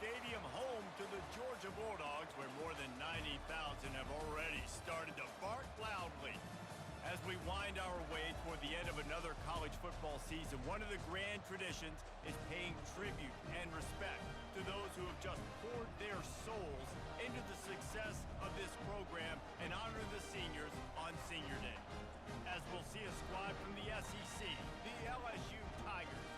Stadium, home to the Georgia Bulldogs, where more than 90,000 have already started to bark loudly. As we wind our way toward the end of another college football season, one of the grand traditions is paying tribute and respect to those who have just poured their souls into the success of this program and honor the seniors on Senior Day. As we'll see a squad from the SEC, the LSU Tigers,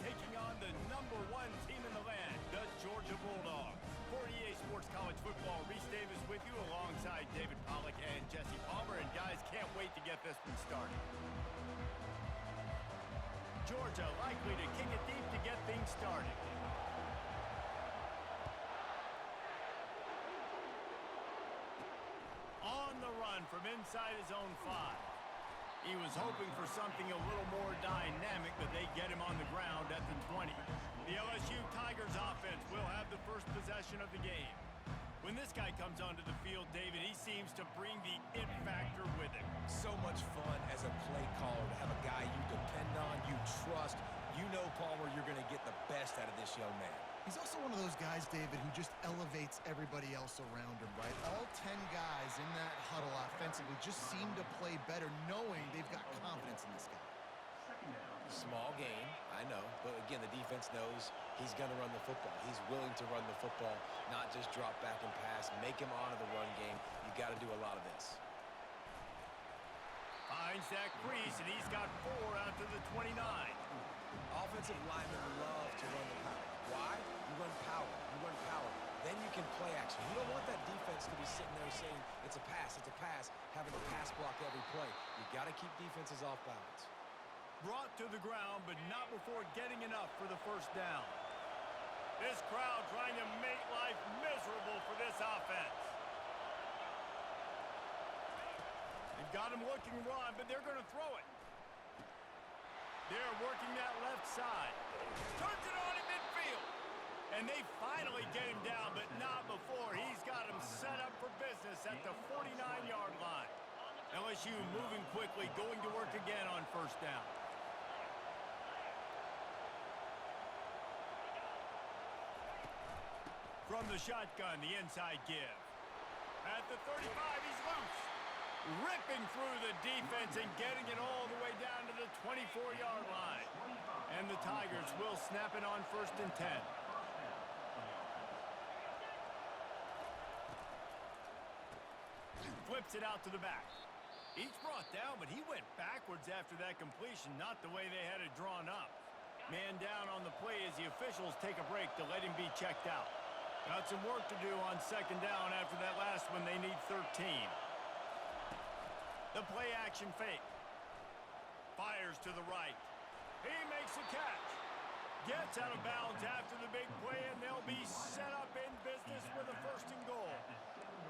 taking on the #1 team in the land, the Georgia Bulldogs. For EA Sports College Football, Reese Davis with you alongside David Pollack and Jesse Palmer. And guys, can't wait to get this one started. Georgia likely to kick it deep to get things started. On the run from inside his own 5. He was hoping for something a little more dynamic, but they get him on the ground at the 20. The LSU Tigers offense will have the first possession of the game. When this guy comes onto the field, David, he seems to bring the it factor with him. So much fun as a play caller to have a guy you depend on, you trust. You know, Palmer, you're going to get the best out of this young man. He's also one of those guys, David, who just elevates everybody else around him, right? All 10 guys in that huddle offensively just seem to play better knowing they've got confidence in this guy. Small gain, I know, but again, the defense knows he's going to run the football. He's willing to run the football, not just drop back and pass, make him honor the run game. You got to do a lot of this. Finds that crease, and he's got 4 out to the 29. Offensive linemen love to run the power. Why? You run power. You run power. Then you can play action. You don't want that defense to be sitting there saying, it's a pass, having to pass block every play. You got to keep defenses off balance. Brought to the ground, but not before getting enough for the first down. This crowd trying to make life miserable for this offense. They've got him looking run, but they're going to throw it. They're working that left side. Turns it on in midfield. And they finally get him down, but not before. He's got him set up for business at the 49-yard line. LSU moving quickly, going to work again on first down. From the shotgun, the inside give. At the 35, he's loose. Ripping through the defense and getting it all the way down to the 24-yard line. And the Tigers will snap it on 1st and 10. Flips it out to the back. Each brought down, but he went backwards after that completion, not the way they had it drawn up. Man down on the play as the officials take a break to let him be checked out. Got some work to do on 2nd down after that last one. They need 13. The play action fake. Fires to the right. He makes a catch. Gets out of bounds after the big play, and they'll be set up in business with a 1st and goal.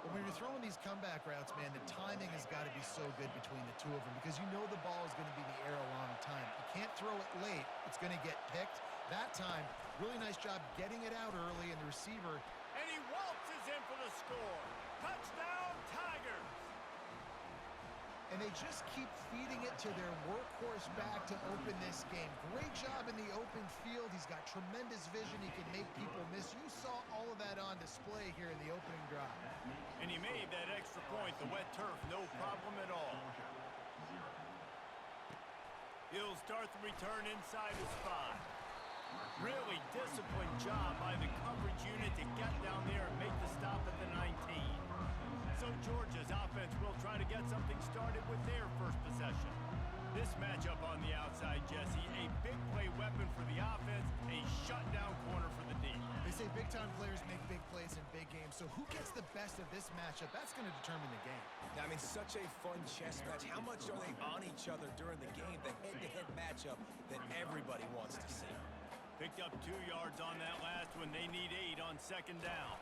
Well, when you're throwing these comeback routes, man, the timing has got to be so good between the two of them because you know the ball is going to be in the air a long time. You can't throw it late. It's going to get picked. That time, really nice job getting it out early, and the receiver. And he waltzes in for the score. Touchdown, Tigers. And they just keep feeding it to their workhorse back to open this game. Great job in the open field. He's got tremendous vision. He can make people miss. You saw all of that on display here in the opening drive. And he made that extra point, the wet turf, no problem at all. He'll start the return inside his 5. Really disciplined job by the coverage unit to get down there and make the stop at the 19. So Georgia's offense will try to get something started with their first possession. This matchup on the outside, Jesse, a big play weapon for the offense, a shutdown corner for the D. They say big-time players make big plays in big games, so who gets the best of this matchup? That's going to determine the game. I mean, such a fun chess match. How much are they on each other during the game? The head-to-head matchup that everybody wants to see. Picked up 2 yards on that last one. They need 8 on 2nd down.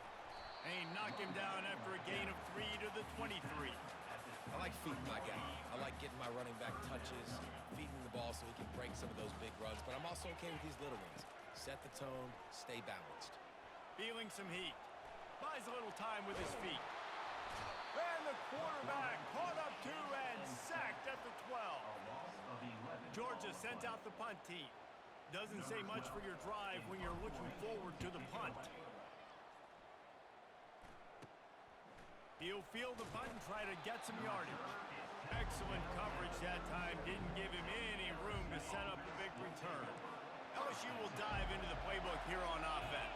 They knock him down after a gain of 3 to the 23. I like feeding my guy. I like getting my running back touches, feeding the ball so he can break some of those big runs. But I'm also okay with these little ones. Set the tone, stay balanced. Feeling some heat. Buys a little time with his feet. And the quarterback caught up 2 and sacked at the 12. Georgia sent out the punt team. Doesn't say much for your drive when you're looking forward to the punt. He'll feel the bunt and try to get some yardage. Excellent coverage that time. Didn't give him any room to set up a big return. LSU will dive into the playbook here on offense.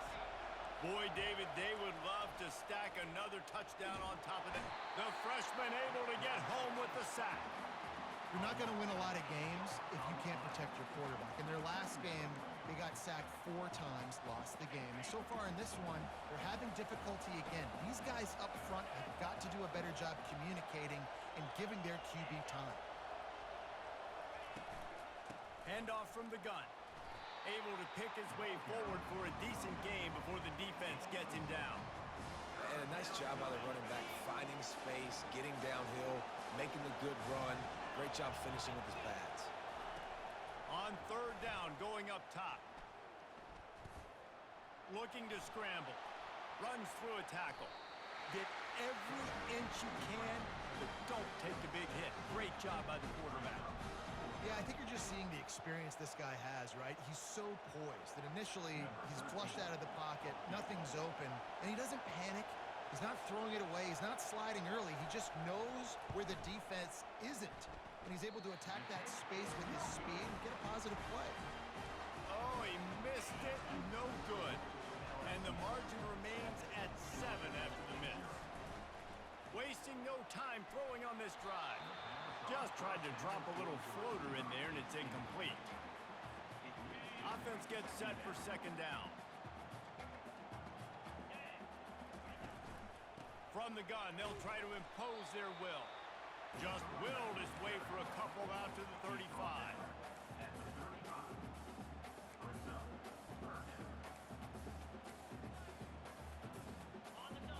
Boy, David, they would love to stack another touchdown on top of that. The freshman able to get home with the sack. You're not going to win a lot of games if you can't protect your quarterback. In their last game, they got sacked 4 times, lost the game. And so far in this one, they're having difficulty again. These guys up front have got to do a better job communicating and giving their QB time. Handoff from the gun. Able to pick his way forward for a decent game before the defense gets him down. And a nice job by the running back, finding space, getting downhill, making the good run. Great job finishing with his pads. On third down, going up top. Looking to scramble. Runs through a tackle. Get every inch you can, but don't take the big hit. Great job by the quarterback. Yeah, I think you're just seeing the experience this guy has, right? He's so poised that initially he's flushed out of the pocket, nothing's open, and he doesn't panic. He's not throwing it away. He's not sliding early. He just knows where the defense isn't, and he's able to attack that space with his speed and get a positive play. Oh, he missed it. No good. And the margin remains at 7 after the miss. Wasting no time throwing on this drive. Just tried to drop a little floater in there, and it's incomplete. Offense gets set for second down. From the gun, they'll try to impose their will. Just willed his way for a couple out to the 35.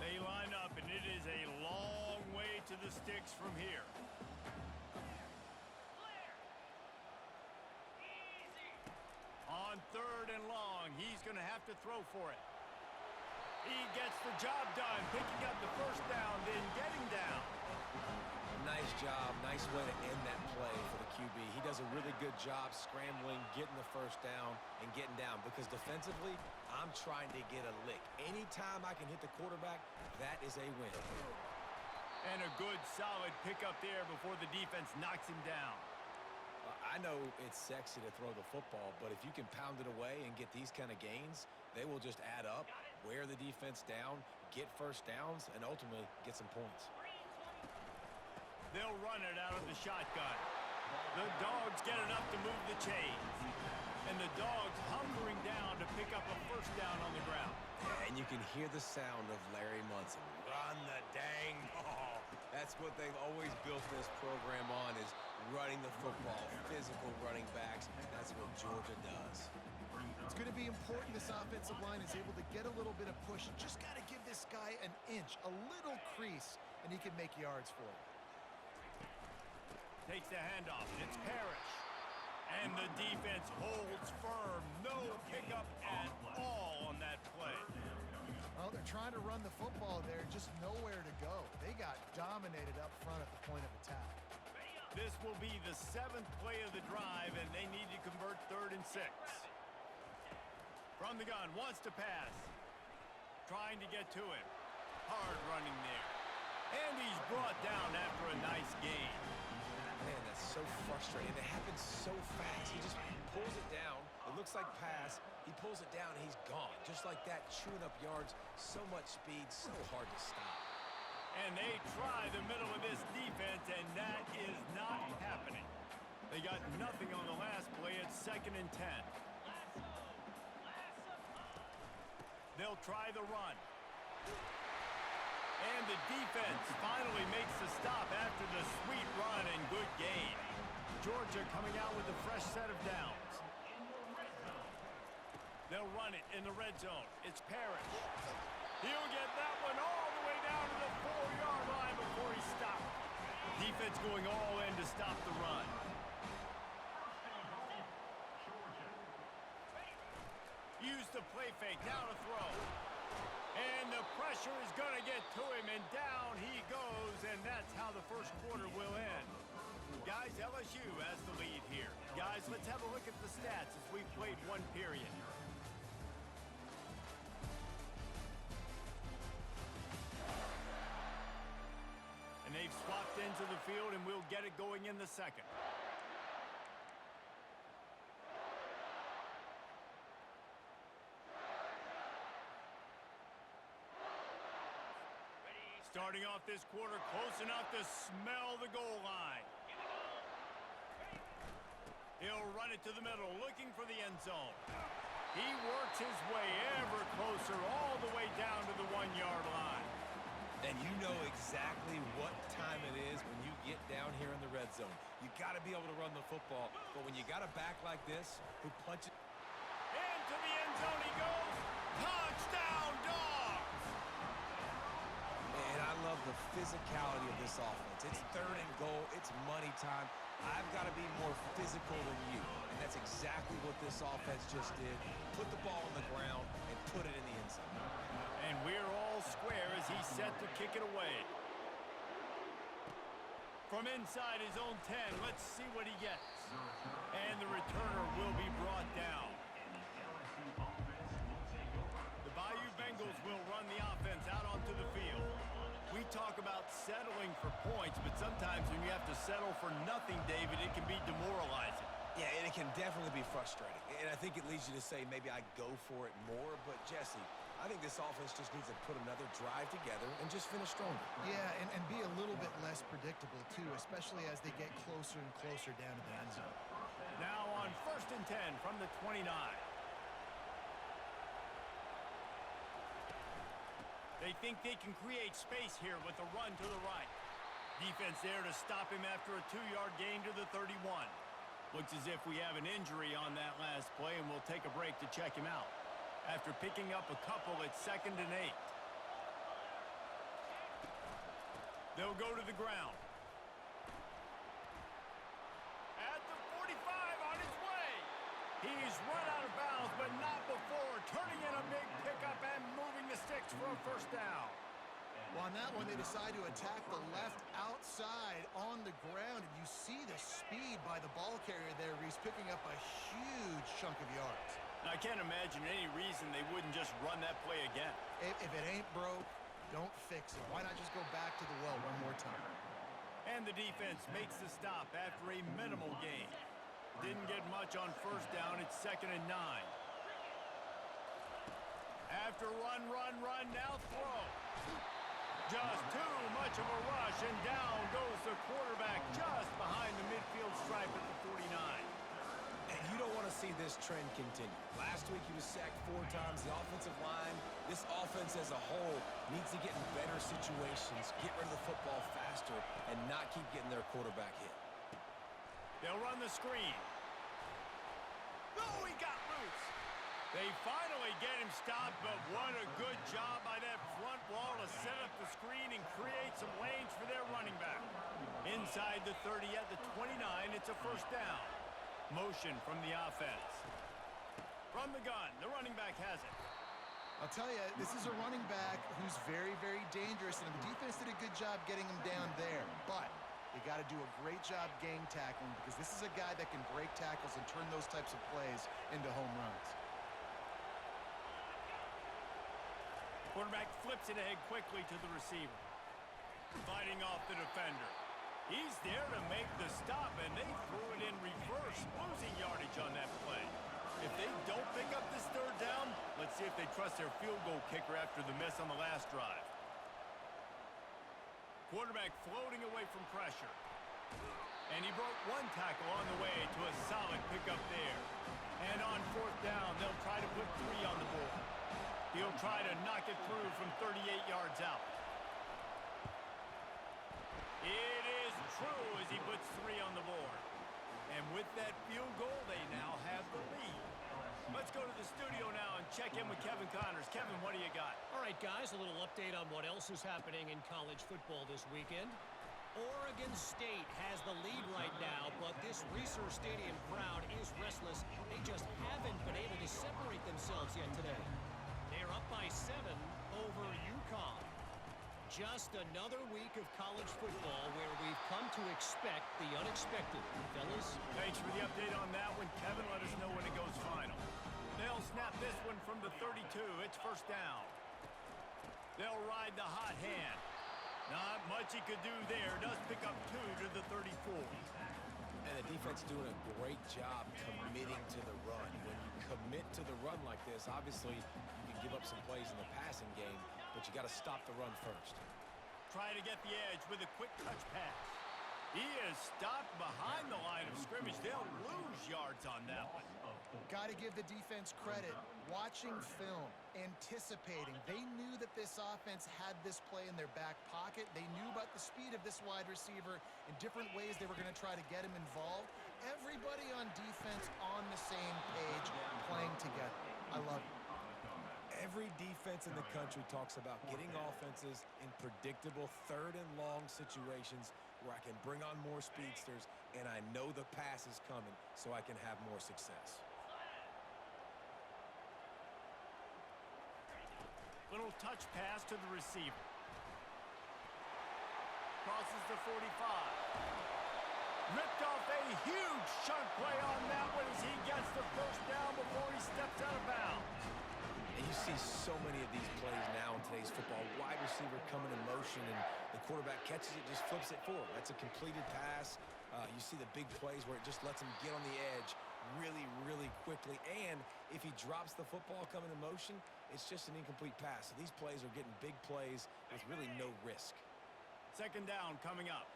They line up, and it is a long way to the sticks from here. On third and long, he's going to have to throw for it. He gets the job done, picking up the first down, then getting down. Nice job. Nice way to end that play for the QB. He does a really good job scrambling, getting the first down, and getting down. Because defensively, I'm trying to get a lick. Anytime I can hit the quarterback, that is a win. And a good, solid pickup there before the defense knocks him down. I know it's sexy to throw the football, but if you can pound it away and get these kind of gains, they will just add up, wear the defense down, get first downs, and ultimately get some points. They'll run it out of the shotgun. The Dogs get enough to move the chains. And the Dogs hunkering down to pick up a first down on the ground. And you can hear the sound of Larry Munson. Run the dang ball. That's what they've always built this program on, is running the football, physical running backs. That's what Georgia does. It's going to be important this offensive line is able to get a little bit of push. Just got to give this guy an inch, a little crease, and he can make yards for it. Takes the handoff. It's Parrish. And the defense holds firm. No pickup at all on that play. Well, they're trying to run the football there, just nowhere to go. They got dominated up front at the point of attack. This will be the 7th play of the drive, and they need to convert 3rd and 6. From the gun, wants to pass. Trying to get to him. Hard running there. And he's brought down after a nice gain. Man, that's so frustrating. It happens so fast. He just pulls it down. It looks like pass. He pulls it down, and he's gone. Just like that, chewing up yards. So much speed, so hard to stop. And they try the middle of this defense, and that is not happening. They got nothing on the last play. It's 2nd and 10. They'll try the run. And the defense finally makes the stop after the sweet run and good gain. Georgia coming out with a fresh set of downs. They'll run it in the red zone. It's Parrish. He'll get that one all the way down to the 4-yard line before he stopped. Defense going all in to stop the run. Use the play fake. Now to throw. And the pressure is going to get to him, and down he goes, and that's how the first quarter will end. Guys, LSU has the lead here. Guys, let's have a look at the stats as we've played one period. into the field, and we'll get it going in the second. Starting off this quarter close enough to smell the goal line. He'll run it to the middle, looking for the end zone. He works his way ever closer all the way down to the 1-yard line. And you know exactly what time it is when you get down here in the red zone. You got to be able to run the football, but when you got a back like this who punches into the end zone he goes. Touchdown, Dogs! And I love the physicality of this offense. It's 3rd and goal. It's money time. I've got to be more physical than you. And that's exactly what this offense just did. Put the ball on the ground and put it in the end zone. And we're all square as he's set to kick it away. From inside his own 10, let's see what he gets. And the returner will be brought down. The Bayou Bengals will run the offense out onto the field. We talk about settling for points, but sometimes when you have to settle for nothing, David, it can be demoralizing. Yeah, and it can definitely be frustrating. And I think it leads you to say maybe I go for it more. But, Jesse, I think this offense just needs to put another drive together and just finish stronger. Yeah, and be a little bit less predictable, too, especially as they get closer and closer down to the end zone. Now on 1st and 10 from the 29. They think they can create space here with a run to the right. Defense there to stop him after a 2-yard gain to the 31. Looks as if we have an injury on that last play, and we'll take a break to check him out. After picking up a couple, it's 2nd and 8. They'll go to the ground. At the 45 on his way. He's run out of bounds, but not before. Turning in a big pickup and moving the sticks for a 1st down. Well, on that one, they decide to attack the left outside on the ground, and you see the speed by the ball carrier there, Reese, picking up a huge chunk of yards. I can't imagine any reason they wouldn't just run that play again. If it ain't broke, don't fix it. Why not just go back to the well one more time? And the defense makes the stop after a minimal gain. Didn't get much on 1st down. It's 2nd and 9. After run, now throw. Just too much of a rush, and down goes the quarterback just behind the midfield stripe at the 49. And you don't want to see this trend continue. Last week he was sacked 4 times. The offensive line, this offense as a whole, needs to get in better situations, get rid of the football faster, and not keep getting their quarterback hit. They'll run the screen. Oh, he got loose. They finally get him stopped, but what a good job by that front wall to set up the screen and create some lanes for their running back. Inside the 30 at the 29, it's a 1st down. Motion from the offense. From the gun, the running back has it. I'll tell you, this is a running back who's very, very dangerous, and the defense did a good job getting him down there. But you got to do a great job gang tackling, because this is a guy that can break tackles and turn those types of plays into home runs. Quarterback flips it ahead quickly to the receiver. Fighting off the defender. He's there to make the stop, and they threw it in reverse, losing yardage on that play. If they don't pick up this 3rd down, let's see if they trust their field goal kicker after the miss on the last drive. Quarterback floating away from pressure. And he broke 1 tackle on the way to a solid pickup there. And on 4th down, they'll try to put 3 on the board. He'll try to knock it through from 38 yards out. It is true as he puts 3 on the board. And with that field goal, they now have the lead. Let's go to the studio now and check in with Kevin Connors. Kevin, what do you got? All right, guys, a little update on what else is happening in college football this weekend. Oregon State has the lead right now, but this Reser Stadium crowd is restless. They just haven't been able to separate themselves yet today. They're up by 7 over UConn. Just another week of college football where we've come to expect the unexpected. Fellas? Thanks for the update on that one. Kevin, let us know when it goes final. They'll snap this one from the 32. It's 1st down. They'll ride the hot hand. Not much he could do there. Does pick up 2 to the 34. And the defense doing a great job committing to the run. When you commit to the run like this, obviously you can give up some plays in the passing game, but you got to stop the run first. Try to get the edge with a quick touch pass. He is stopped behind the line of scrimmage. They'll lose yards on that one. Got to give the defense credit. Watching film, anticipating. They knew that this offense had this play in their back pocket. They knew about the speed of this wide receiver in different ways they were going to try to get him involved. Everybody on defense on the same page, playing together. I love it. Every defense in the country talks about getting offenses in predictable third and long situations where I can bring on more speedsters and I know the pass is coming so I can have more success. Little touch pass to the receiver. Crosses the 45. Ripped off a huge chunk play on that one as he gets the first down before he steps out of bounds. And you see so many of these plays now in today's football. Wide receiver coming in motion, and the quarterback catches it, just flips it forward. That's a completed pass. You see the big plays where it just lets him get on the edge really, really quickly. And if he drops the football coming in motion, it's just an incomplete pass. So these plays are getting big plays with really no risk. Second down coming up.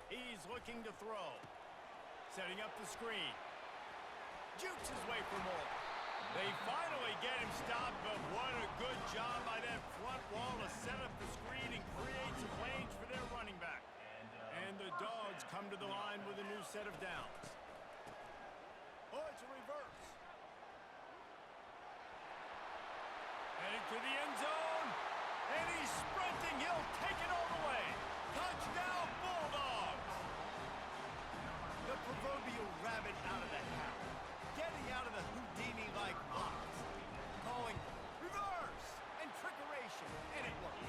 He's looking to throw. Setting up the screen. Jukes his way for more. They finally get him stopped, but what a good job by that front wall to set up the screen and create some lanes for their running back. And the Dogs come to the line with a new set of downs. Oh, it's a reverse. Headed to the end zone. And he's sprinting. He'll take it all the way. Touchdown, Bulldogs. The proverbial rabbit out of the hat. Getting out of the Houdini-like box. Calling reverse and trickeration. And it works.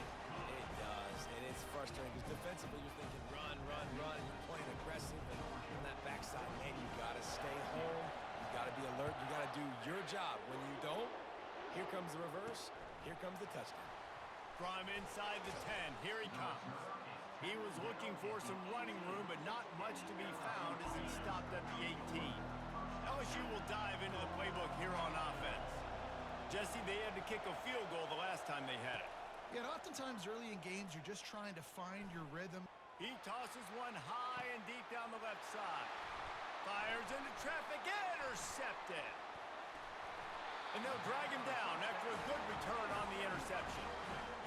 It does, and it's frustrating because defensively you're thinking run, run, run, and you're playing aggressive, and on that backside, man, you got to stay home. You got to be alert. You got to do your job. When you don't, here comes the reverse. Here comes the touchdown. From inside the 10, here he comes. He was looking for some running room, but not much to be found as he stopped at the 18. LSU will dive into the playbook here on offense. Jesse, they had to kick a field goal the last time they had it. Yeah, and oftentimes early in games, you're just trying to find your rhythm. He tosses one high and deep down the left side. Fires into traffic, intercepted. And they'll drag him down after a good return on the interception.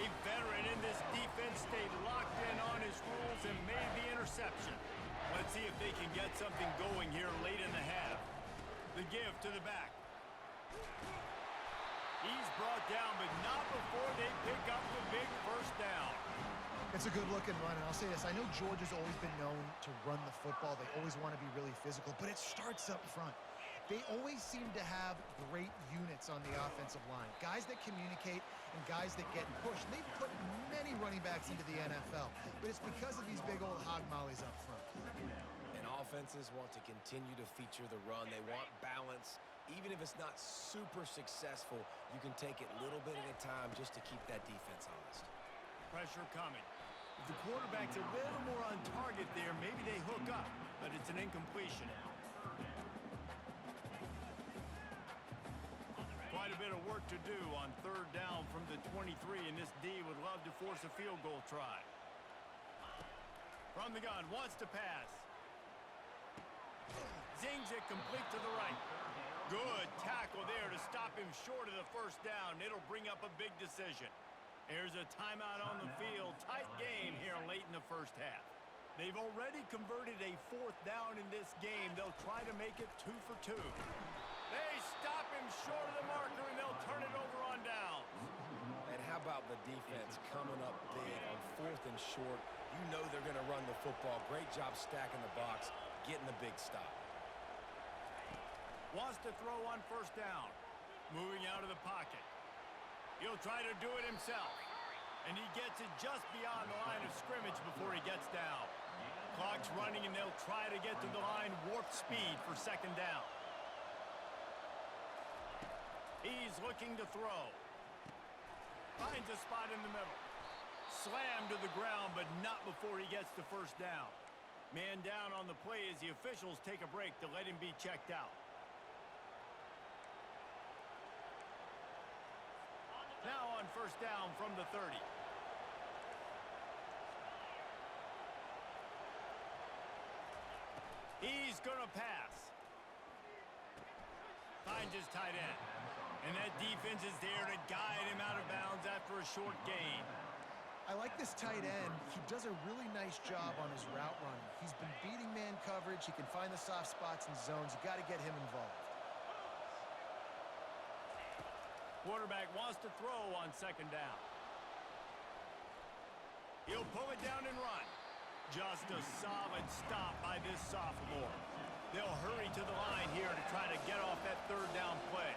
A veteran in this defense stayed locked in on his rules and made the interception. Let's see if they can get something going here late in the half. The give to the back. He's brought down, but not before they pick up the big first down. It's a good-looking run, and I'll say this. I know Georgia's always been known to run the football. They always want to be really physical, but it starts up front. They always seem to have great units on the offensive line. Guys that communicate and guys that get pushed. They've put many running backs into the NFL, but it's because of these big old hog mollies up front. And offenses want to continue to feature the run. They want balance. Even if it's not super successful, you can take it little bit at a time just to keep that defense honest. Pressure coming. If the quarterback's a little more on target there, maybe they hook up, but it's an incompletion. Quite a bit of work to do on third down from the 23, and this D would love to force a field goal try. From the gun, wants to pass. Zings it complete to the right. Good tackle there to stop him short of the first down. It'll bring up a big decision. Here's a timeout on the field. Tight game here late in the first half. They've already converted a fourth down in this game. They'll try to make it 2 for 2. They stop him short of the marker, and they'll turn it over on downs. And how about the defense coming up big on fourth and short? You know they're going to run the football. Great job stacking the box, getting the big stop. Wants to throw on first down. Moving out of the pocket. He'll try to do it himself. And he gets it just beyond the line of scrimmage before he gets down. Clock's running, and they'll try to get to the line warp speed for second down. He's looking to throw. Finds a spot in the middle. Slammed to the ground, but not before he gets the first down. Man down on the play as the officials take a break to let him be checked out. Now on first down from the 30. He's going to pass. Finds his tight end. And that defense is there to guide him out of bounds after a short gain. I like this tight end. He does a really nice job on his route running. He's been beating man coverage. He can find the soft spots and zones. You got to get him involved. Quarterback wants to throw on second down. He'll pull it down and run. Just a solid stop by this sophomore. They'll hurry to the line here to try to get off that third down play.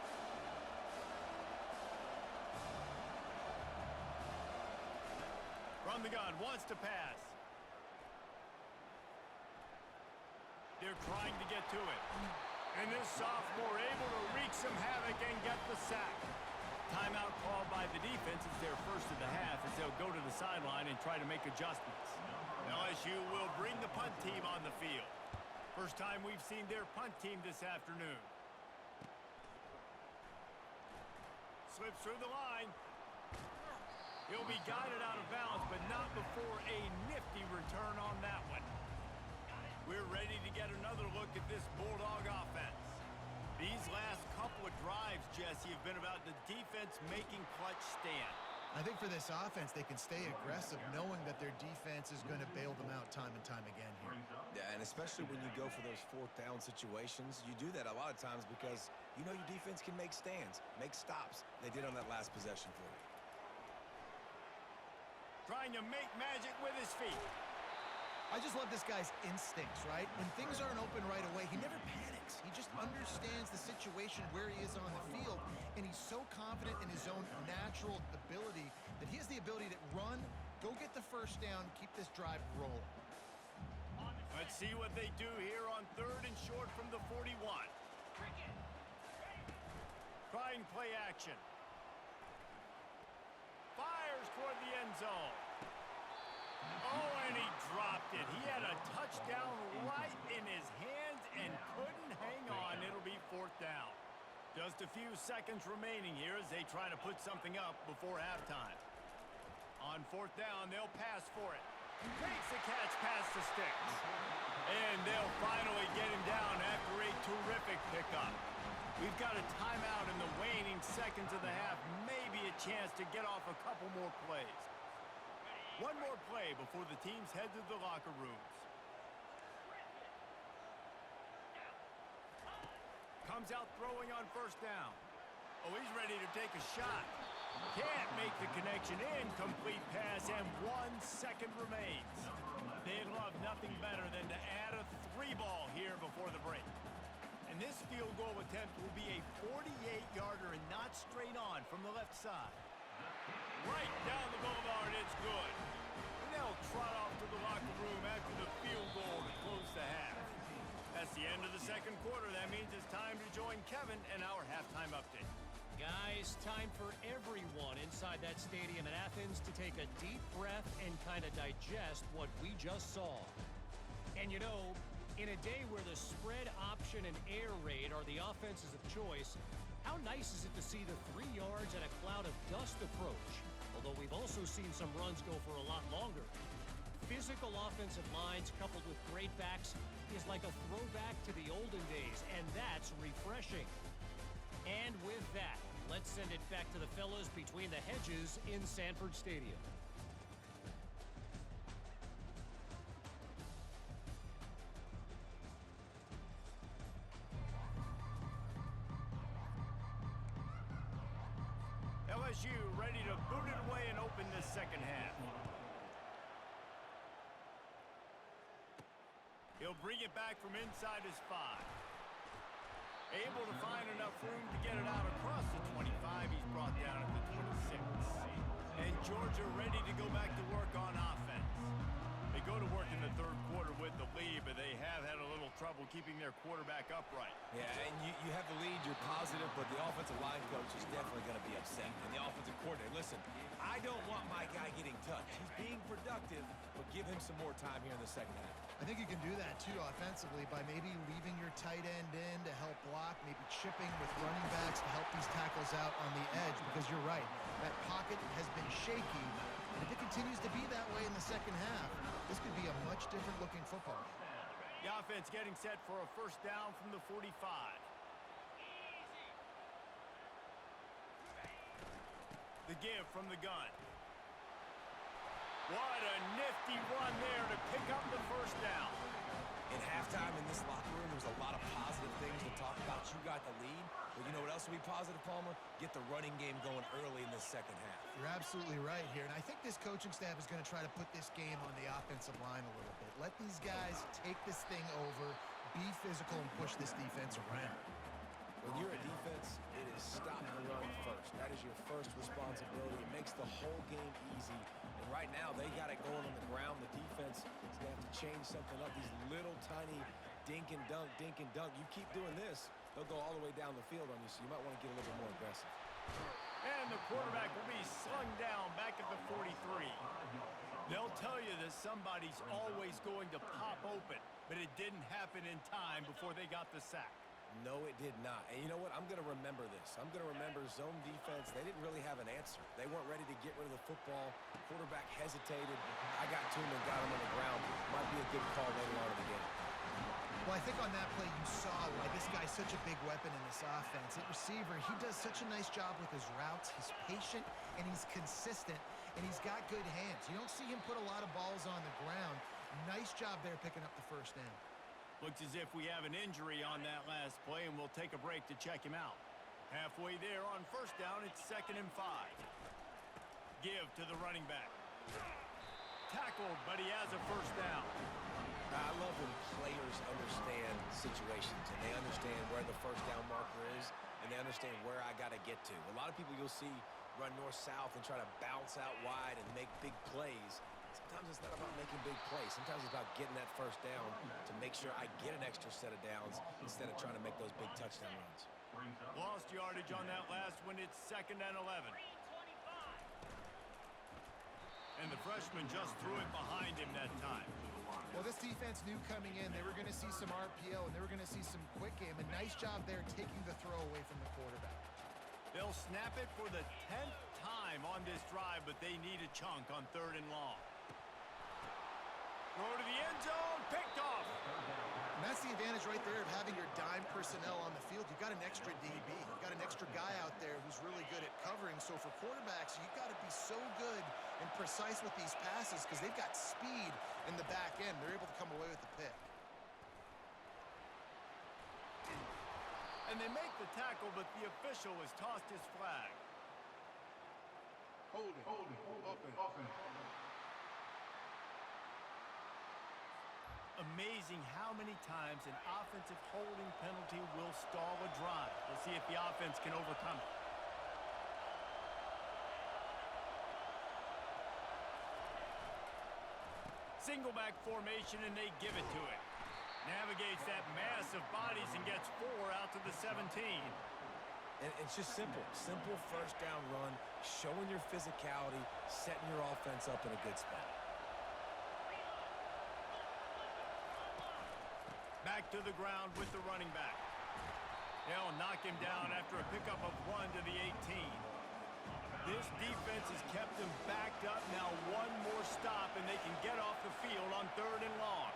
From the gun, wants to pass. They're trying to get to it. And this sophomore able to wreak some havoc and get the sack. Timeout called by the defense is their first of the half as they'll go to the sideline and try to make adjustments. LSU will bring the punt team on the field. First time we've seen their punt team this afternoon. Slips through the line. He'll be guided out of bounds, but not before a nifty return on that one. We're ready to get another look at this Bulldog offense. These last couple of drives, Jesse, have been about the defense making clutch stand. I think for this offense, they can stay aggressive knowing that their defense is going to bail them out time and time again here. Yeah, and especially when you go for those fourth down situations, you do that a lot of times because you know your defense can make stands, make stops. They did on that last possession for you. Trying to make magic with his feet. I just love this guy's instincts, right? When things aren't open right away, he never panics. He just understands the situation where he is on the field, and he's so confident in his own natural ability that he has the ability to run, go get the first down, keep this drive rolling. Let's see what they do here on third and short from the 41. Trying play action. Fires toward the end zone. Oh, and he dropped it. He had a touchdown right in his hands and couldn't hang on. It'll be fourth down. Just a few seconds remaining here as they try to put something up before halftime. On fourth down, they'll pass for it. Takes the catch past the sticks. And they'll finally get him down after a terrific pickup. We've got a timeout in the waning seconds of the half. Maybe a chance to get off a couple more plays. One more play before the teams head to the locker rooms. Comes out throwing on first down. Oh, he's ready to take a shot. Can't make the connection. Incomplete pass, and 1 second remains. They'd love nothing better than to add a 3-ball here before the break. And this field goal attempt will be a 48-yarder and not straight on from the left side. Right down the boulevard, it's good. And they'll trot off to the locker room after the field goal to close the half. That's the end of the second quarter. That means it's time to join Kevin and our halftime update. Guys, time for everyone inside that stadium in Athens to take a deep breath and kind of digest what we just saw. And you know, in a day where the spread option and air raid are the offenses of choice, how nice is it to see the 3 yards and a cloud of dust approach? Although we've also seen some runs go for a lot longer. Physical offensive lines coupled with great backs is like a throwback to the olden days, and that's refreshing. And with that, let's send it back to the fellas between the hedges in Sanford Stadium. LSU ready to boot it away and open this second half. He'll bring it back from inside his 5. Able to find enough room to get it out across the 25. He's brought down at the 26. And Georgia ready to go back to work on offense. They go go to work in the third quarter with the lead, but they have had a little trouble keeping their quarterback upright. Yeah, and you have the lead, you're positive, but the offensive line coach is definitely going to be upset. And the offensive coordinator, listen, I don't want my guy getting touched. He's being productive, but give him some more time here in the second half. I think you can do that, too, offensively, by maybe leaving your tight end in to help block, maybe chipping with running backs to help these tackles out on the edge, because you're right, that pocket has been shaky, and if it continues to be that way in the second half, this could be a much different-looking football. The offense getting set for a first down from the 45. The give from the gun. What a nifty run there to pick up the first down. In halftime in this locker room, there's a lot of positive things to talk about. You got the lead, but you know what else will be positive, Palmer? Get the running game going early in the second half. You're absolutely right here, and I think this coaching staff is going to try to put this game on the offensive line a little bit. Let these guys take this thing over, be physical, and push this defense around. When you're a defense, it is stop the run first. That is your first responsibility. It makes the whole game easy. And right now, they got it going on the ground. The defense is going to have to change something up. These little tiny dink and dunk, dink and dunk. You keep doing this, they'll go all the way down the field on you, so you might want to get a little bit more aggressive. And the quarterback will be slung down back at the 43. They'll tell you that somebody's always going to pop open, but it didn't happen in time before they got the sack. No, it did not. And you know what? I'm going to remember this. I'm going to remember zone defense. They didn't really have an answer. They weren't ready to get rid of the football. Quarterback hesitated. I got to him and got him on the ground. Might be a good call later on in the game. Well, I think on that play you saw why this guy's such a big weapon in this offense. At receiver, he does such a nice job with his routes. He's patient, and he's consistent, and he's got good hands. You don't see him put a lot of balls on the ground. Nice job there picking up the first down. Looks as if we have an injury on that last play, and we'll take a break to check him out. Halfway there on first down, it's 2nd and 5. Give to the running back. Tackled, but he has a first down. I love when players understand situations, and they understand where the first down marker is, and they understand where I got to get to. A lot of people you'll see run north-south and try to bounce out wide and make big plays. Sometimes it's not about making big plays. Sometimes it's about getting that first down to make sure I get an extra set of downs instead of trying to make those big touchdown runs. Lost yardage on that last one. It's 2nd and 11. And the freshman just threw it behind him that time. Well, this defense knew coming in they were going to see some RPO and they were going to see some quick game. A nice job there taking the throw away from the quarterback. They'll snap it for the 10th time on this drive, but they need a chunk on 3rd and long. Throw to the end zone, picked off. And that's the advantage right there of having your dime personnel on the field. You've got an extra DB. You've got an extra guy out there who's really good at covering. So for quarterbacks, you've got to be so good and precise with these passes because they've got speed in the back end. They're able to come away with the pick. And they make the tackle, but the official has tossed his flag. Holding, open. Amazing how many times an offensive holding penalty will stall a drive. We'll see if the offense can overcome it. Single back formation, and they give it to him. Navigates that mass of bodies and gets 4 out to the 17. And it's just simple. Simple first down run, showing your physicality, setting your offense up in a good spot. Back to the ground with the running back. They'll knock him down after a pickup of 1 to the 18. This defense has kept them backed up. Now one more stop, and they can get off the field on 3rd and long.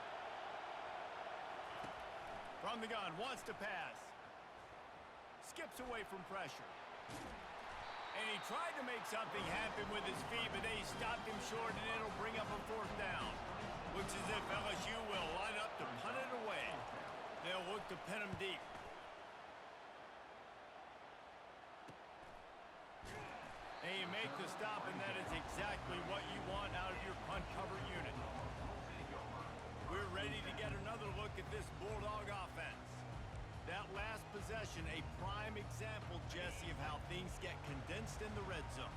From the gun, wants to pass. Skips away from pressure. And he tried to make something happen with his feet, but they stopped him short, and it'll bring up a 4th down. Looks as if LSU will line up to punt it away. They'll look to pin him deep. And you make the stop, and that is exactly what you want out of your punt cover unit. We're ready to get another look at this Bulldog offense. That last possession, a prime example, Jesse, of how things get condensed in the red zone.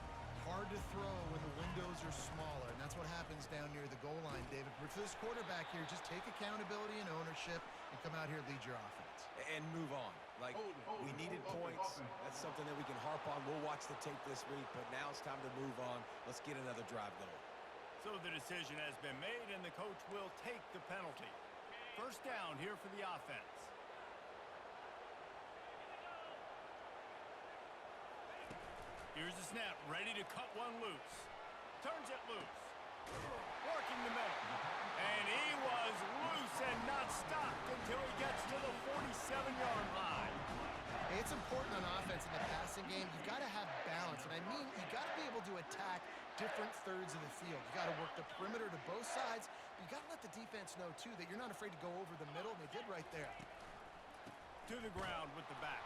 hard to throw when the windows are smaller, and that's what happens down near the goal line, David. But for this quarterback here, just take accountability and ownership and come out here and lead your offense. And move on. Like, we needed points. That's something that we can harp on. We'll watch the tape this week, but now it's time to move on. Let's get another drive going. So the decision has been made, and the coach will take the penalty. First down here for the offense. Here's the snap, ready to cut one loose. Turns it loose. Working the middle. And he was loose and not stopped until he gets to the 47-yard line. It's important on offense in the passing game. You've got to have balance. And I mean, you've got to be able to attack different thirds of the field. You've got to work the perimeter to both sides. You've got to let the defense know, too, that you're not afraid to go over the middle, and they did right there. To the ground with the back.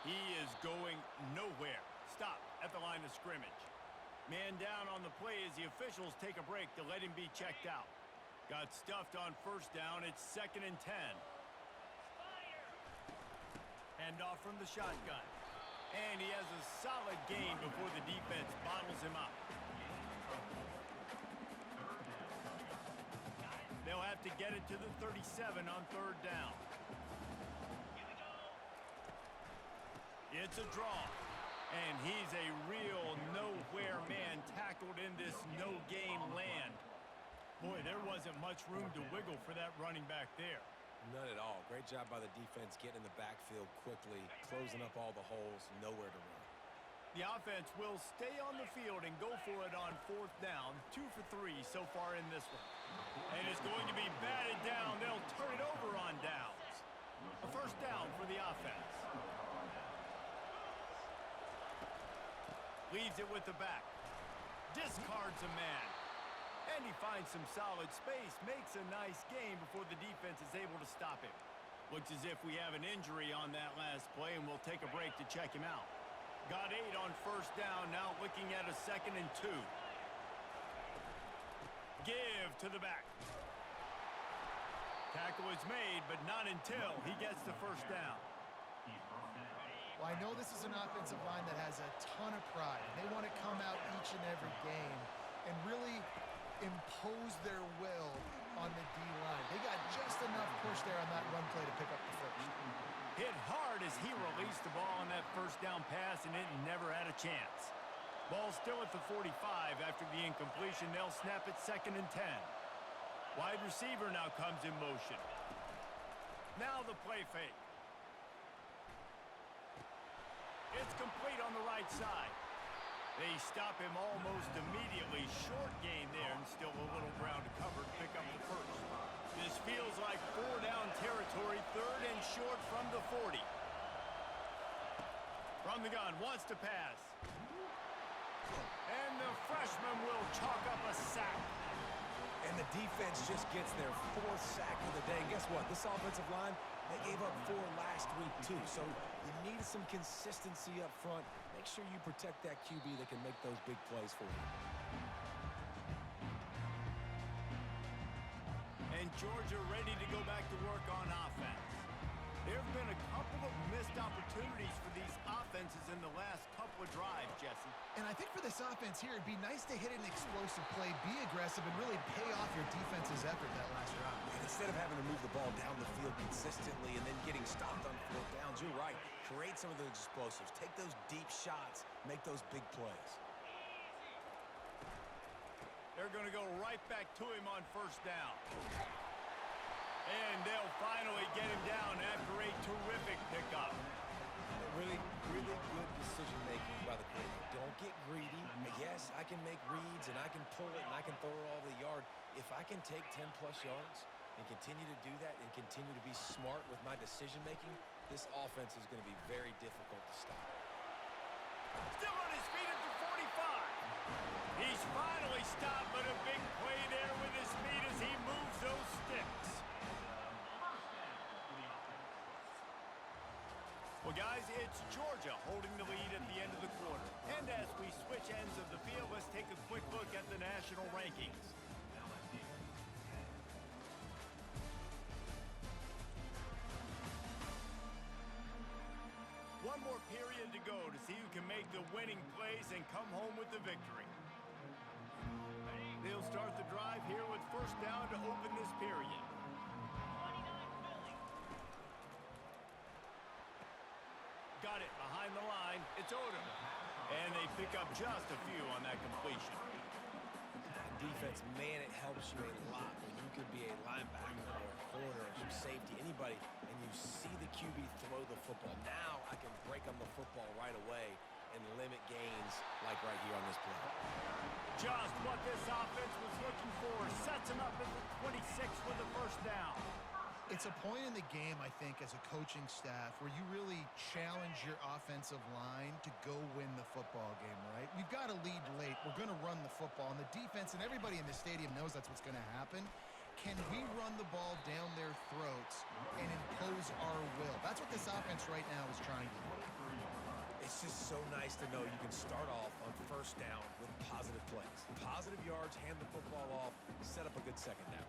He is going nowhere. Stop at the line of scrimmage. Man down on the play as the officials take a break to let him be checked out. Got stuffed on first down. It's 2nd and 10. Hand off from the shotgun. And he has a solid gain before the defense bottles him up. They'll have to get it to the 37 on 3rd down. It's a draw. And he's a real nowhere man tackled in this no-gain land. Boy, there wasn't much room to wiggle for that running back there. None at all. Great job by the defense getting in the backfield quickly, closing up all the holes, nowhere to run. The offense will stay on the field and go for it on 4th down. 2 for 3 so far in this one. And it's going to be batted down. They'll turn it over on downs. A first down for the offense. Leaves it with the back. Discards a man. And he finds some solid space. Makes a nice gain before the defense is able to stop him. Looks as if we have an injury on that last play, and we'll take a break to check him out. Got 8 on first down. Now looking at a 2nd and 2. Give to the back. Tackle is made, but not until he gets the first down. Well, I know this is an offensive line that has a ton of pride. They want to come out each and every game and really impose their will on the D-line. They got just enough push there on that run play to pick up the first. Hit hard as he released the ball on that first down pass, and it never had a chance. Ball still at the 45 after the incompletion. They'll snap it 2nd and 10. Wide receiver now comes in motion. Now the play fake. It's complete on the right side. They stop him almost immediately. Short gain there, and still a little ground to cover to pick up the first. This feels like 4-down territory. 3rd and short from the 40. From the gun, wants to pass. And the freshman will chalk up a sack. And the defense just gets their 4th sack of the day. And guess what? This offensive line, they gave up 4 last week, too. So you need some consistency up front. Make sure you protect that QB that can make those big plays for you. And Georgia ready to go back to work on offense. There have been a couple of missed opportunities for these offenses in the last couple of drives, Jesse. And I think for this offense here, it'd be nice to hit an explosive play, be aggressive, and really pay off your defense's effort that last drive. And instead of having to move the ball down the field consistently and then getting stopped on 4th downs, you're right. Create some of those explosives. Take those deep shots. Make those big plays. They're going to go right back to him on first down. And they'll finally get him down after a terrific pickup. Really good decision-making by the quarterback. Don't get greedy. Yes, I can make reads, and I can pull it, and I can throw it all over the yard. If I can take 10-plus yards and continue to do that and continue to be smart with my decision-making, this offense is going to be very difficult to stop. Still on his feet at the 45. He's finally stopped, but a big play there with his feet as he moves those sticks. Well, guys, it's Georgia holding the lead at the end of the quarter. And as we switch ends of the field, let's take a quick look at the national rankings. One more period to go to see who can make the winning play plays and come home with the victory. They'll start the drive here with first down to open this period. Got it behind the line. It's Odom. And they pick up just a few on that completion. Defense, man, it helps you a lot when you could be a linebacker or a corner or some safety, anybody, and you see the QB throw the football. Now I can break on the football right away and limit gains like right here on this play. Just what this offense was looking for. Sets him up at the 26 for the first down. It's a point in the game, I think, as a coaching staff where you really challenge your offensive line to go win the football game, right? We've got to lead late. We're going to run the football. And the defense and everybody in the stadium knows that's what's going to happen. Can we run the ball down their throats and impose our will? That's what this offense right now is trying to do. It's just so nice to know you can start off on first down with positive plays. Positive yards, hand the football off, set up a good second down.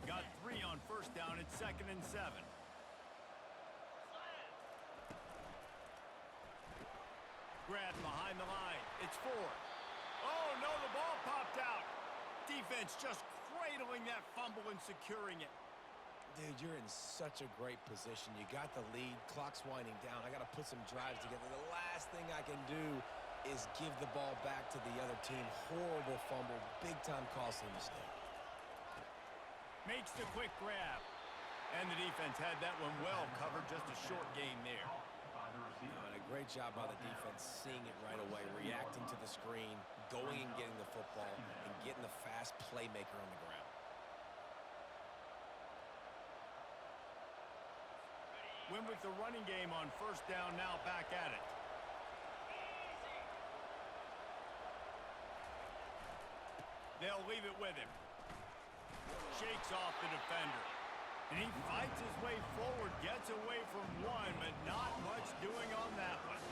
Got 3 on first down. It's 2nd and 7. Grab behind the line. It's 4. Oh, no, the ball popped out. Defense just cradling that fumble and securing it. Dude, you're in such a great position. You got the lead. Clock's winding down. I got to put some drives together. The last thing I can do is give the ball back to the other team. Horrible fumble. Big-time costly mistake. Makes the quick grab. And the defense had that one well covered. Just a short gain there. And a great job by the defense seeing it right away, reacting to the screen, going and getting the football, and getting the fast playmaker on the ground. Win with the running game on first down, now back at it. They'll leave it with him. Shakes off the defender. And he fights his way forward, gets away from one, but not much doing on that one.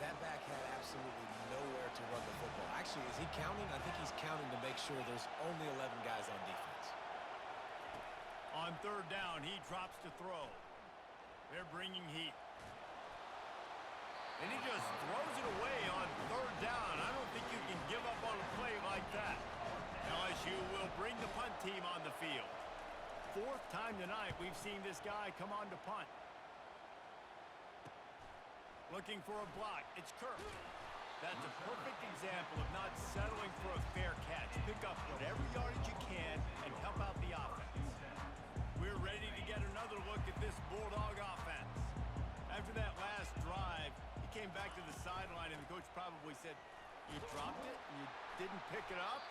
That back had absolutely nowhere to run the football. Actually, is he counting? I think he's counting to make sure there's only 11 guys on defense. On third down, he drops to throw. They're bringing heat. And he just throws it away on third down. I don't think you can give up on a play like that. LSU will bring the punt team on the field. 4th time tonight we've seen this guy come on to punt. Looking for a block. It's Kirk. That's a perfect example of not settling for a fair catch. Pick up whatever yardage you can and help out the offense. We're ready to get another look at this Bulldog offense. After that last drive, he came back to the sideline and the coach probably said, "You dropped it? You didn't pick it up?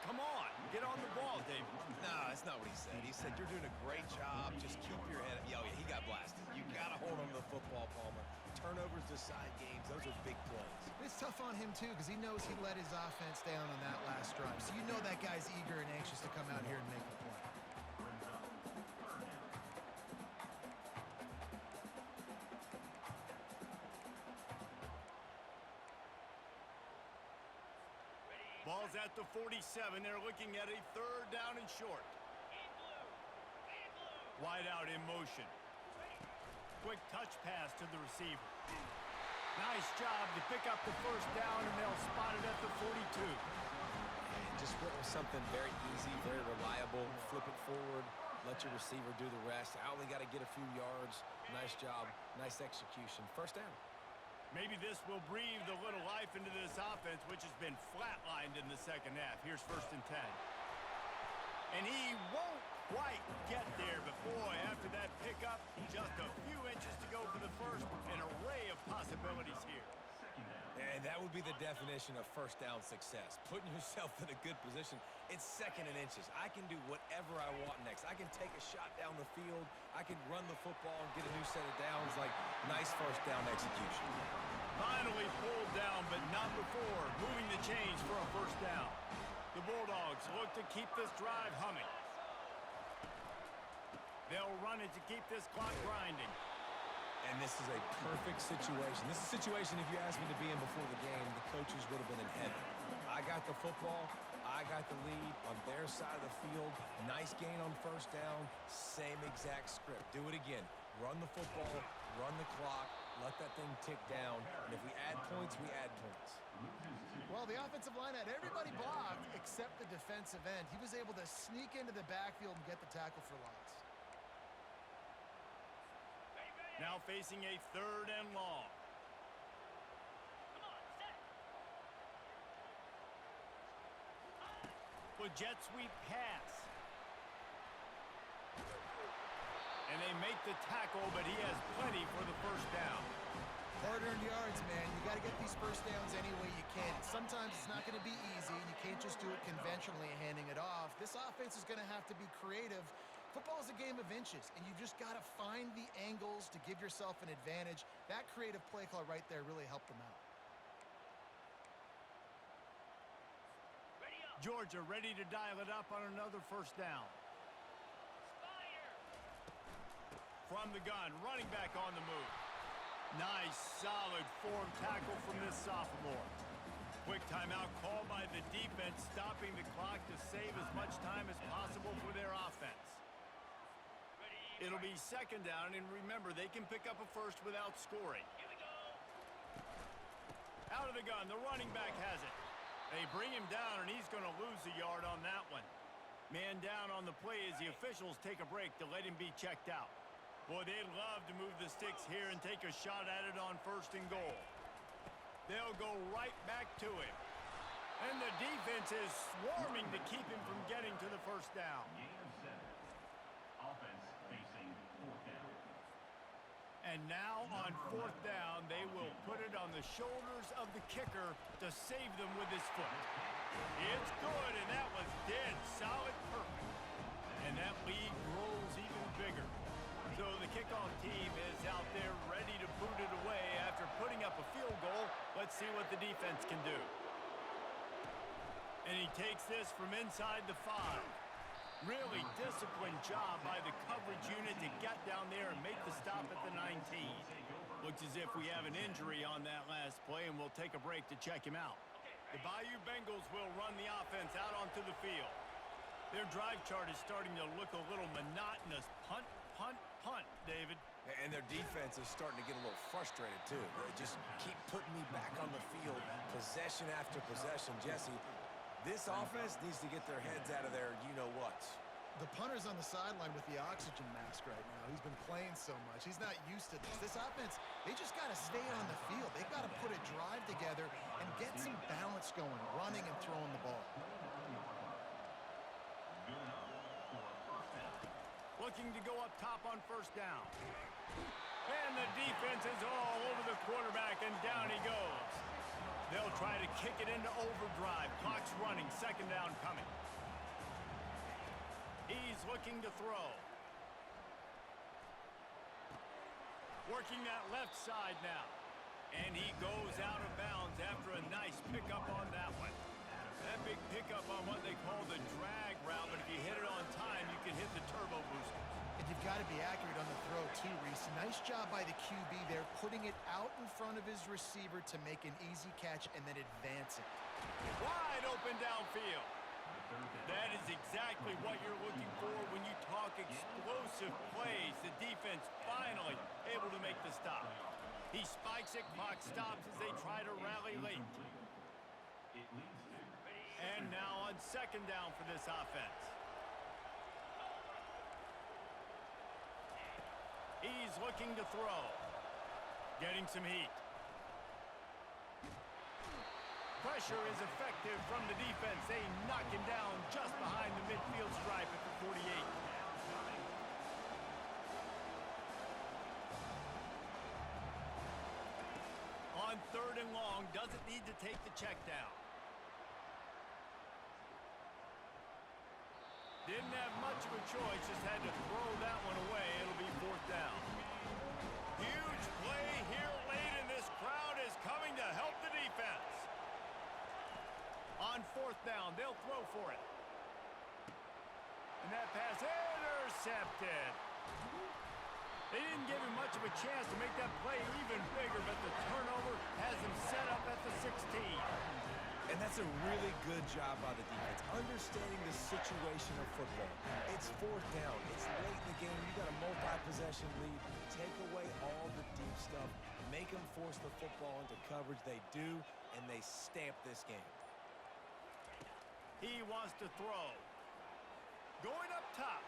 Come on, get on the ball, David." No, that's not what he said. He said, "You're doing a great job. Just keep your head up." Oh, yeah, he got blasted. You got to hold on to the football, Palmer. Turnovers decide games. Those are big plays. It's tough on him, too, because he knows he let his offense down on that last drive. So you know that guy's eager and anxious to come out here and make a play. Ball's at the 47. They're looking at a 3rd down and short. Wide out in motion. Quick touch pass to the receiver. Nice job to pick up the first down, and they'll spot it at the 42. And just went with something very easy, very reliable. Flip it forward. Let your receiver do the rest. I only got to get a few yards. Nice job. Nice execution. First down. Maybe this will breathe a little life into this offense, which has been flatlined in the second half. Here's 1st and 10. And he won't quite get there, but boy, after that pickup, just a few inches to go for the first. An array of possibilities here. And that would be the definition of first down success. Putting yourself in a good position. It's 2nd and inches. I can do whatever I want next. I can take a shot down the field. I can run the football and get a new set of downs. Like, nice first down execution. Finally pulled down, but not before. Moving the chains for a first down. The Bulldogs look to keep this drive humming. They'll run it to keep this clock grinding. And this is a perfect situation. This is a situation, if you asked me to be in before the game, the coaches would have been in heaven. I got the football. I got the lead on their side of the field. Nice gain on first down. Same exact script. Do it again. Run the football, run the clock, Let that thing tick down, and if we add points, we add points. Well, the offensive line had everybody blocked except the defensive end. He was able to sneak into the backfield and get the tackle for loss. Now facing a 3rd and long. With jet sweep pass. And they make the tackle, but he has plenty for the first down. Hard-earned yards, man. You got to get these first downs any way you can. Sometimes it's not going to be easy, and you can't just do it conventionally handing it off. This offense is going to have to be creative. Football is a game of inches, and you just got to find the angles to give yourself an advantage. That creative play call right there really helped them out. Georgia ready to dial it up on another first down. From the gun, running back on the move. Nice, solid form tackle from this sophomore. Quick timeout called by the defense, stopping the clock to save as much time as possible for their offense. It'll be 2nd down, and remember, they can pick up a first without scoring. Out of the gun, the running back has it. They bring him down, and he's going to lose a yard on that one. Man down on the play as the officials take a break to let him be checked out. Boy, they'd love to move the sticks here and take a shot at it on 1st and goal. They'll go right back to him. And the defense is swarming to keep him from getting to the first down. Offense facing 4th down. And now on 4th down, they will put it on the shoulders of the kicker to save them with his foot. It's good, and that was dead solid perfect. And that lead grows even bigger. So the kickoff team is out there ready to boot it away after putting up a field goal. Let's see what the defense can do. And he takes this from inside the 5. Really disciplined job by the coverage unit to get down there and make the stop at the 19. Looks as if we have an injury on that last play, and we'll take a break to check him out. The Bayou Bengals will run the offense out onto the field. Their drive chart is starting to look a little monotonous. Punt, punt, punt, David. And their defense is starting to get a little frustrated, too. They just keep putting me back on the field, possession after possession. Jesse, this offense needs to get their heads out of their you-know-whats. The punter's on the sideline with the oxygen mask right now. He's been playing so much. He's not used to this. This offense, they just got to stay on the field. They've got to put a drive together and get some balance going, running and throwing the ball. Looking to go up top on 1st down. And the defense is all over the quarterback, and down he goes. They'll try to kick it into overdrive. Clock's running, 2nd down coming. He's looking to throw. Working that left side now. And he goes out of bounds after a nice pickup on that one. That big pickup on what they call the drag route, but if you hit it on time, you can hit the turbo booster. And you've got to be accurate on the throw, too, Reese. Nice job by the QB there, putting it out in front of his receiver to make an easy catch and then advance it. Wide open downfield. That is exactly what you're looking for when you talk explosive plays. The defense finally able to make the stop. He spikes it, clock stops as they try to rally late. And now on 2nd down for this offense. He's looking to throw. Getting some heat. Pressure is effective from the defense. They knock him down just behind the midfield stripe at the 48. On 3rd and long, doesn't need to take the check down. Didn't have much of a choice, just had to throw that one away. It'll be 4th down. Huge play here late, and this crowd is coming to help the defense. On 4th down, they'll throw for it. And that pass intercepted. They didn't give him much of a chance to make that play even bigger, but the turnover has him set up at the 16. And that's a really good job by the defense, understanding the situation of football. It's 4th down. It's late in the game. You got a multi-possession lead. Take away all the deep stuff. make them force the football into coverage. They do, and they stamp this game. He wants to throw. Going up top.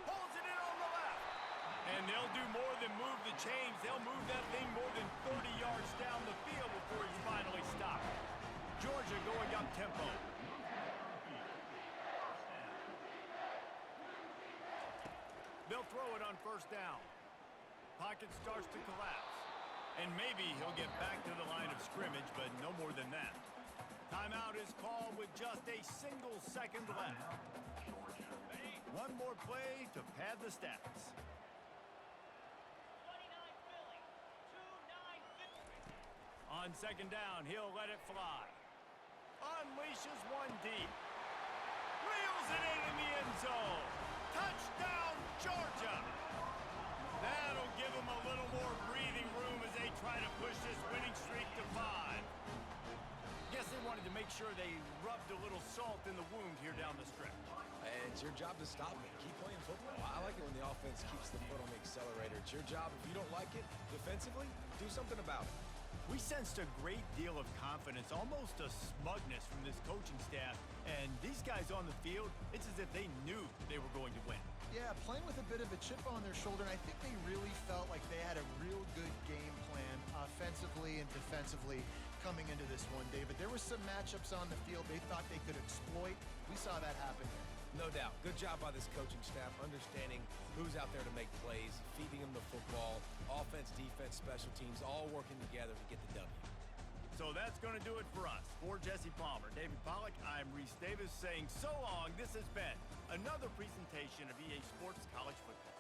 Pulls it in on the left. And they'll do more than move the chains. They'll move that thing more than 30 yards down the field before he's finally stopped. Georgia going up tempo. They'll throw it on first down. Pocket starts to collapse. And maybe he'll get back to the line of scrimmage, but no more than that. Timeout is called with just a single second left. One more play to pad the stats. On second down, he'll let it fly. Unleashes one deep. Reels it in the end zone. Touchdown, Georgia! That'll give them a little more breathing room as they try to push this winning streak to 5. Guess they wanted to make sure they rubbed a little salt in the wound here down the stretch. And it's your job to stop it. Keep playing football. I like it when the offense keeps the foot on the accelerator. It's your job. If you don't like it defensively, do something about it. We sensed a great deal of confidence, almost a smugness from this coaching staff. And these guys on the field, it's as if they knew they were going to win. Yeah, playing with a bit of a chip on their shoulder, and I think they really felt like they had a real good game plan offensively and defensively coming into this one, David. There were some matchups on the field they thought they could exploit. We saw that happen here. No doubt. Good job by this coaching staff, understanding who's out there to make plays, feeding them the football, offense, defense, special teams, all working together to get the W. So that's going to do it for us. For Jesse Palmer, David Pollack, I'm Reese Davis saying so long. This has been another presentation of EA Sports College Football.